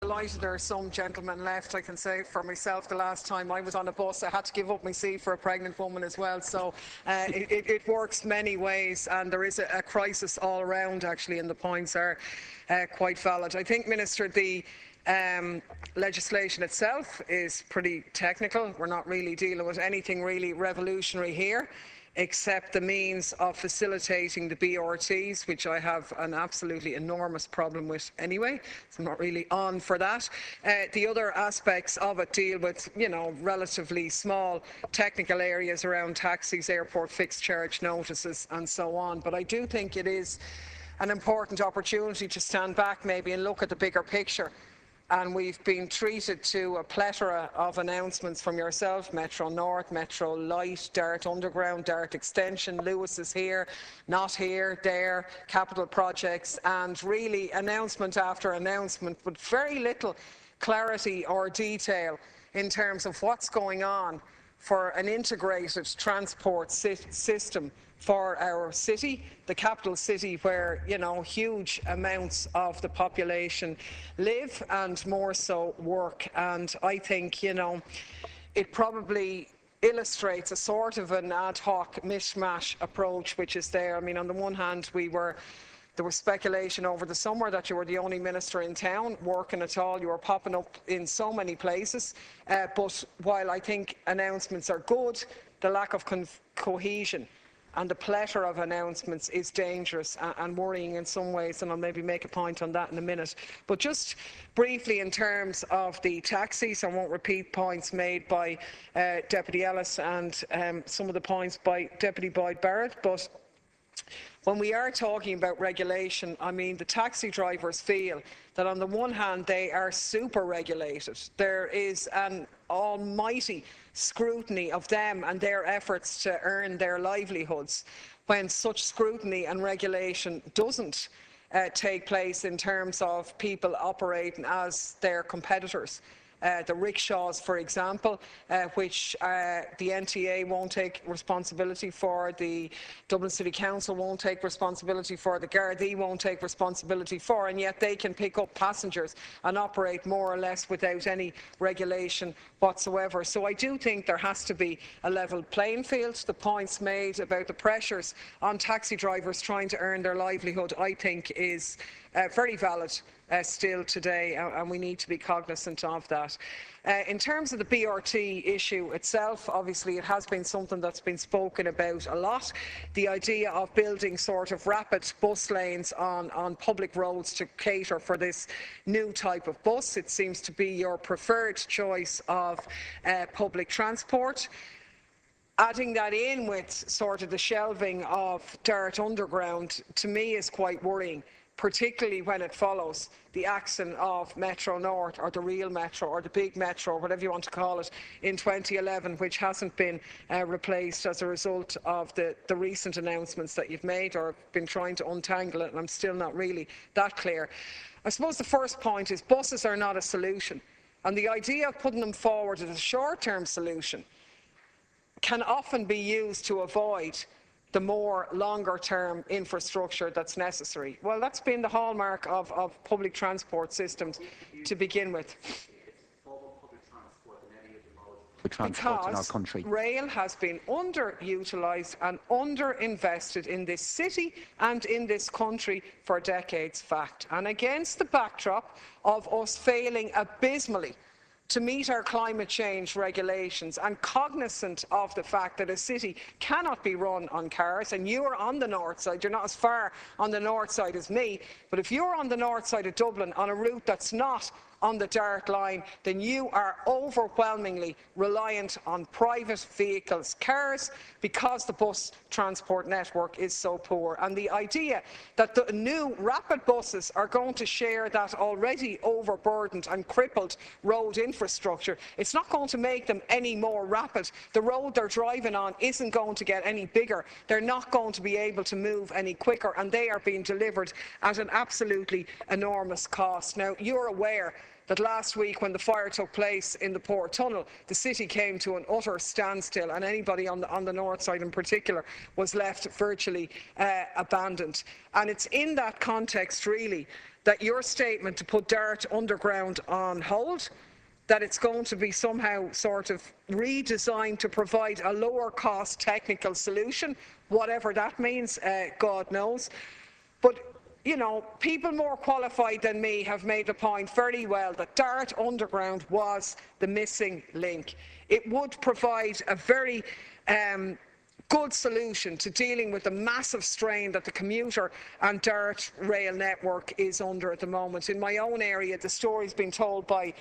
Delighted there are some gentlemen left. I can say for myself, the last time I was on a bus, I had to give up my seat for a pregnant woman as well. So it works many ways, and there is a crisis all around, actually, and the points are quite valid. I think, Minister, the legislation itself is pretty technical. We're not really dealing with anything really revolutionary here, except the means of facilitating the BRTs, which I have an absolutely enormous problem with anyway, so I'm not really on for that. The other aspects of it deal with, relatively small technical areas around taxis, airport fixed charge notices and so on. But I do think it is an important opportunity to stand back maybe and look at the bigger picture. And we've been treated to a plethora of announcements from yourself: Metro North, Metro Light, Dart Underground, Dart Extension, Lewis is here, not here, there, capital projects, and really announcement after announcement, but very little clarity or detail in terms of what's going on for an integrated transport system for our city, the capital city, where huge amounts of the population live and more so work. And I think it probably illustrates a sort of an ad hoc mishmash approach which is there. I mean, on the one hand, there was speculation over the summer that you were the only minister in town working at all. You were popping up in so many places. But while I think announcements are good, the lack of cohesion and the plethora of announcements is dangerous and worrying in some ways, and I'll maybe make a point on that in a minute. But just briefly, in terms of the taxis, I won't repeat points made by Deputy Ellis and some of the points by Deputy Boyd-Barrett, but when we are talking about regulation, I mean, the taxi drivers feel that on the one hand they are super regulated. There is an almighty scrutiny of them and their efforts to earn their livelihoods, when such scrutiny and regulation doesn't take place in terms of people operating as their competitors. The rickshaws, for example, which the NTA won't take responsibility for, the Dublin City Council won't take responsibility for, the Gardaí won't take responsibility for, and yet they can pick up passengers and operate more or less without any regulation whatsoever. So I do think there has to be a level playing field. The points made about the pressures on taxi drivers trying to earn their livelihood, I think, is very valid still today, and we need to be cognizant of that. In terms of the BRT issue itself, obviously it has been something that's been spoken about a lot. The idea of building sort of rapid bus lanes on public roads to cater for this new type of bus, it seems to be your preferred choice of public transport. Adding that in with sort of the shelving of Dart Underground, to me, is quite worrying, particularly when it follows the action of Metro North, or the real Metro, or the big Metro, or whatever you want to call it, in 2011, which hasn't been replaced as a result of the recent announcements that you've made, or been trying to untangle it, and I'm still not really that clear. I suppose the first point is buses are not a solution, and the idea of putting them forward as a short-term solution can often be used to avoid the more longer-term infrastructure that's necessary. Well, that's been the hallmark of public transport systems to begin with. Transport in our country. Rail has been underutilised and underinvested in this city and in this country for decades, fact. And against the backdrop of us failing abysmally to meet our climate change regulations, and cognizant of the fact that a city cannot be run on cars, and you're on the north side, you're not as far on the north side as me, but if you're on the north side of Dublin on a route that's not on the Dart line, then you are overwhelmingly reliant on private vehicles, cars, because the bus transport network is so poor. And the idea that the new rapid buses are going to share that already overburdened and crippled road infrastructure, it's not going to make them any more rapid. The road they're driving on isn't going to get any bigger. They're not going to be able to move any quicker, and they are being delivered at an absolutely enormous cost. Now, you're aware that last week when the fire took place in the Port Tunnel, the city came to an utter standstill, and anybody on the north side in particular was left virtually abandoned. And it's in that context really that your statement to put Dart Underground on hold, that it's going to be somehow sort of redesigned to provide a lower cost technical solution, whatever that means, God knows. But you know, people more qualified than me have made the point very well that Dart Underground was the missing link. It would provide a very good solution to dealing with the massive strain that the commuter and Dart rail network is under at the moment. In my own area, the story's been told by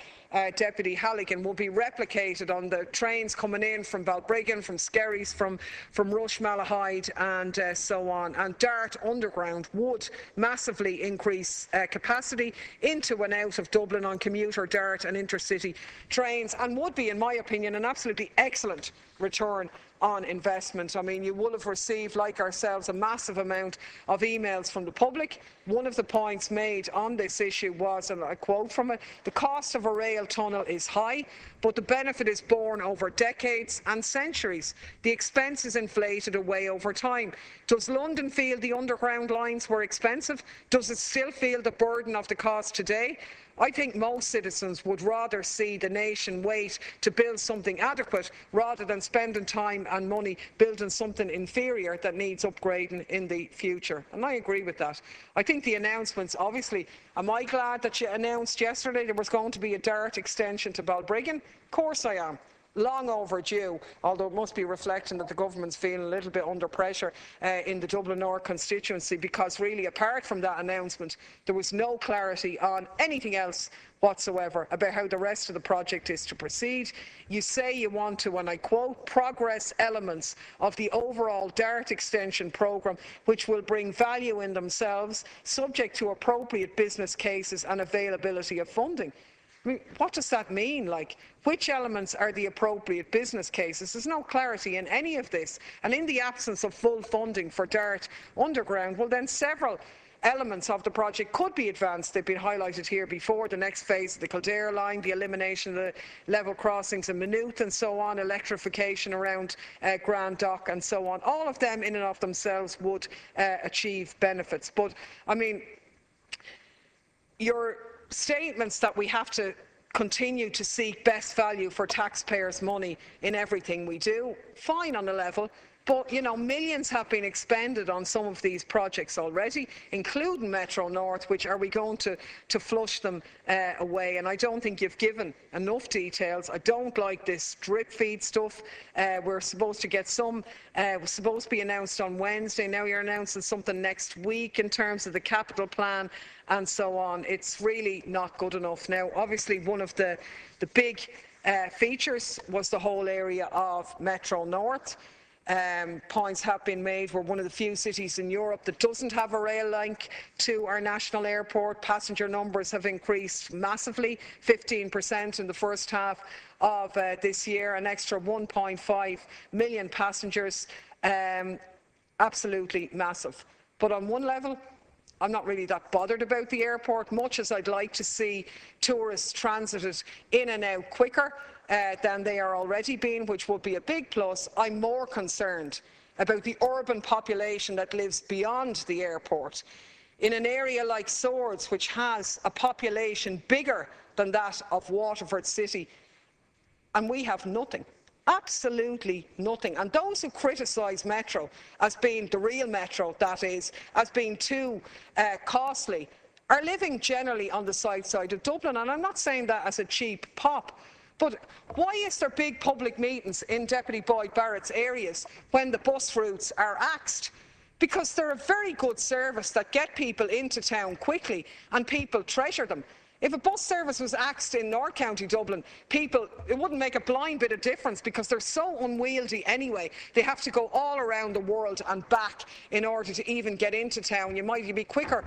Deputy Halligan will be replicated on the trains coming in from Balbriggan, from Skerries, from Rush Malahide and so on. And Dart Underground would massively increase capacity into and out of Dublin on commuter, Dart and intercity trains, and would be, in my opinion, an absolutely excellent return on investment. I mean, you will have received, like ourselves, a massive amount of emails from the public. One of the points made on this issue was, and I quote from it, the cost of a rail tunnel is high, but the benefit is borne over decades and centuries. The expense is inflated away over time. Does London feel the underground lines were expensive? Does it still feel the burden of the cost today? I think most citizens would rather see the nation wait to build something adequate rather than spending time and money building something inferior that needs upgrading in the future. And I agree with that. I think the announcements, obviously, am I glad that you announced yesterday there was going to be a Dart extension to Balbriggan? Of course I am. Long overdue, although it must be reflecting that the government's feeling a little bit under pressure in the Dublin North constituency, because really, apart from that announcement, there was no clarity on anything else whatsoever about how the rest of the project is to proceed. You say you want to, and I quote, progress elements of the overall Dart extension programme which will bring value in themselves, subject to appropriate business cases and availability of funding. I mean, what does that mean? Like, which elements are the appropriate business cases? There's no clarity in any of this. And in the absence of full funding for Dart Underground, well then several elements of the project could be advanced. They've been highlighted here before: the next phase of the Kildare line, the elimination of the level crossings in Maynooth and so on, electrification around Grand Dock and so on. All of them in and of themselves would achieve benefits. But, I mean, your statements that we have to continue to seek best value for taxpayers' money in everything we do, fine on a level, but you know, millions have been expended on some of these projects already, including Metro North, which are we going to flush them away? And I don't think you've given enough details. I don't like this drip feed stuff. We're supposed to get some, was supposed to be announced on Wednesday. Now you're announcing something next week in terms of the capital plan and so on. It's really not good enough. Now, obviously, one of the big features was the whole area of Metro North. Points have been made. We're one of the few cities in Europe that doesn't have a rail link to our national airport. Passenger numbers have increased massively, 15% in the first half of this year, an extra 1.5 million passengers. Absolutely massive. But on one level, I'm not really that bothered about the airport, much as I'd like to see tourists transited in and out quicker than they are already being, which would be a big plus. I'm more concerned about the urban population that lives beyond the airport. In an area like Swords, which has a population bigger than that of Waterford City, and we have nothing. Absolutely nothing. And those who criticise Metro as being the real Metro, that is, as being too costly, are living generally on the south side of Dublin. And I'm not saying that as a cheap pop, but why is there big public meetings in Deputy Boyd Barrett's areas when the bus routes are axed? Because they're a very good service that get people into town quickly, and people treasure them. If a bus service was axed in North County Dublin, it wouldn't make a blind bit of difference, because they're so unwieldy anyway. They have to go all around the world and back in order to even get into town. You might be quicker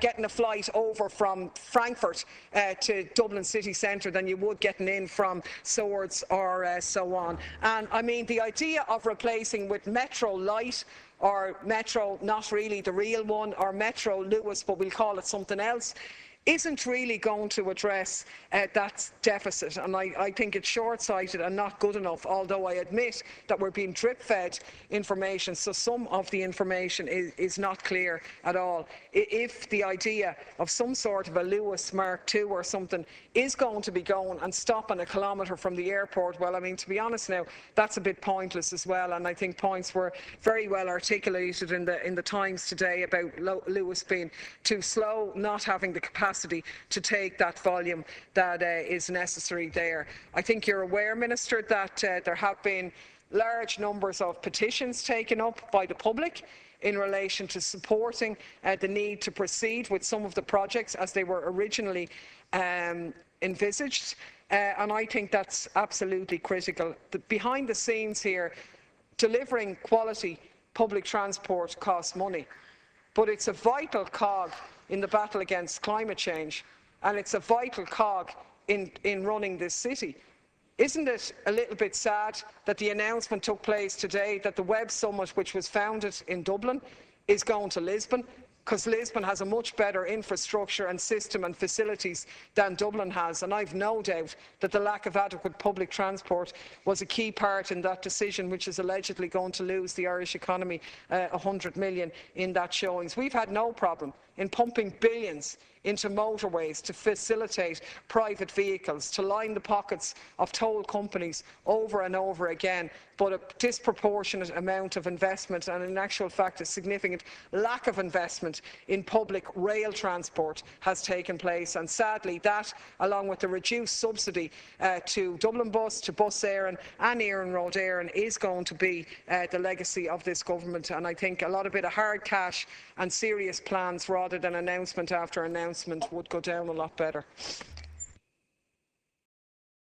getting a flight over from Frankfurt to Dublin city centre than you would getting in from Swords or so on. And I mean, the idea of replacing with Metro Light, or Metro, not really the real one, or Metro Lewis, but we'll call it something else, isn't really going to address that deficit. And I think it's short-sighted and not good enough, although I admit that we're being drip-fed information, so some of the information is not clear at all. If the idea of some sort of a Lewis Mark II or something is going to be going and stopping a kilometre from the airport, well, I mean, to be honest now, that's a bit pointless as well. And I think points were very well articulated in the Times today about Lewis being too slow, not having the capacity to take that volume that is necessary there. I think you're aware, Minister, that there have been large numbers of petitions taken up by the public in relation to supporting the need to proceed with some of the projects as they were originally envisaged. And I think that's absolutely critical. Behind the scenes here, delivering quality public transport costs money, but it's a vital cog in the battle against climate change, and it's a vital cog in running this city. Isn't it a little bit sad that the announcement took place today that the Web Summit, which was founded in Dublin, is going to Lisbon? Because Lisbon has a much better infrastructure and system and facilities than Dublin has. And I've no doubt that the lack of adequate public transport was a key part in that decision, which is allegedly going to lose the Irish economy 100 million in that showings. We've had no problem in pumping billions into motorways to facilitate private vehicles, to line the pockets of toll companies over and over again. But a disproportionate amount of investment, and in actual fact a significant lack of investment in public rail transport has taken place. And sadly that, along with the reduced subsidy to Dublin Bus, to Bus Éireann and Éireann Road Éireann, is going to be the legacy of this government. And I think a lot of bit of hard cash and serious plans rather than announcement after announcement would go down a lot better.